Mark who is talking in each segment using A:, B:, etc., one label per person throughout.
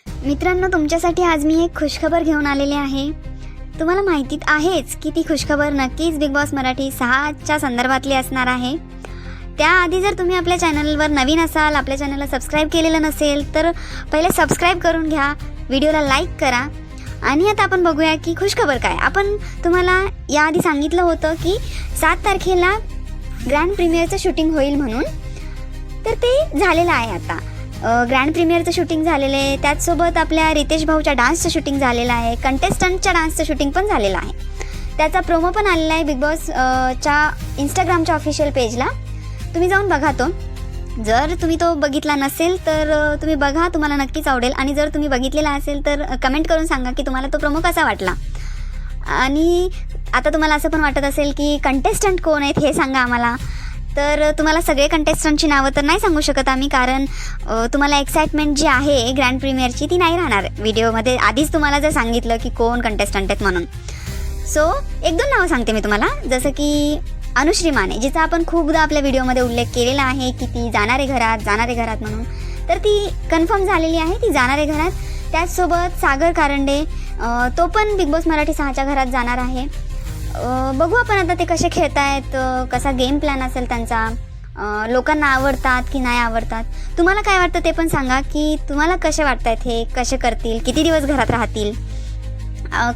A: मित्रांनो, तुमच्यासाठी आज मी एक खुशखबर घेऊन आलेले आहे. तुम्हाला माहिती आहेच की ती खुशखबर नक्कीच बिग बॉस मराठी 6च्या संदर्भातली असणार आहे. त्याआधी जर तुम्ही आपल्या चॅनलवर नवीन असाल, आपल्या चॅनलला सबस्क्राईब केलेलं नसेल तर पहिले सबस्क्राईब करून घ्या, व्हिडिओला लाईक करा. आणि आता आपण बघूया की खुशखबर काय. आपण तुम्हाला याआधी सांगितलं होतं की 7 तारखेला ग्रँड प्रीमियरचं शूटिंग होईल म्हणून. तर ते झालेलं आहे. आता ग्रँड प्रीमियरचं शूटिंग झालेलं आहे. त्याचसोबत आपल्या रितेश भाऊच्या डान्सचं शूटिंग झालेलं आहे. कंटेस्टंटच्या डान्सचं शूटिंग पण झालेलं आहे. त्याचा प्रोमो पण आलेला आहे बिग बॉस च्या इंस्टाग्रामच्या ऑफिशियल पेजला. तुम्ही जाऊन बघा तो. जर तुम्ही तो बघितला नसेल तर तुम्ही बघा, तुम्हाला नक्कीच आवडेल. आणि जर तुम्ही बघितलेला असेल तर कमेंट करून सांगा की तुम्हाला तो प्रोमो कसा वाटला. आणि आता तुम्हाला असं पण वाटत असेल की कंटेस्टंट कोण आहेत हे सांगा आम्हाला. तर तुम्हाला सगळे कंटेस्टंटची नावं तर नाही सांगू शकत आम्ही, कारण तुम्हाला एक्साइटमेंट जी आहे ग्रँड प्रीमियरची ती नाही राहणार व्हिडिओमध्ये. आधीच तुम्हाला जर सांगितलं की कोण कंटेस्टंट आहेत म्हणून. सो 1-2 नावं सांगते मी तुम्हाला. जसं की अनुश्री माने, जिचा आपण खूपदा आपल्या व्हिडिओमध्ये उल्लेख केलेला आहे की ती जाणार आहे घरात म्हणून. तर ती कन्फर्म झालेली आहे, ती जाणार आहे घरात. त्याचसोबत सागर कारंडे, तो पण बिग बॉस मराठी 6च्या घरात जाणार आहे. बघू आपण आता ते कसे खेळतायत, कसा गेम प्लॅन असेल त्यांचा, लोकांना आवडतात की नाही आवडतात. तुम्हाला काय वाटतं ते पण सांगा की तुम्हाला कसे वाटतायत, हे कसे करतील, किती दिवस घरात राहतील.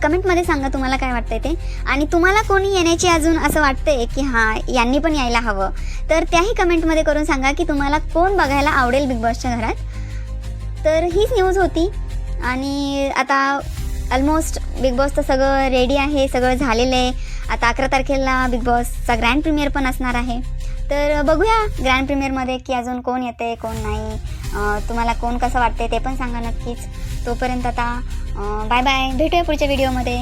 A: कमेंटमध्ये सांगा तुम्हाला काय वाटतंय ते. आणि तुम्हाला कोणी येण्याची अजून असं वाटतंय की हां यांनी पण यायला हवं, तर त्याही कमेंटमध्ये करून सांगा की तुम्हाला कोण बघायला आवडेल बिग बॉसच्या घरात. तर हीच न्यूज होती. आणि आता ऑलमोस्ट बिग बॉसचं सगळं रेडी आहे, सगळं झालेलं आहे. आता 11 तारखेला बिग बॉसचा ग्रँड प्रीमियर पण असणार आहे. तर बघूया ग्रँड प्रीमियरमध्ये की अजून कोण येते कोण नाही. तुम्हाला कोण कसं वाटते ते पण सांगा नक्कीच. तोपर्यंत आता बाय बाय, भेटूया पुढच्या व्हिडिओमध्ये.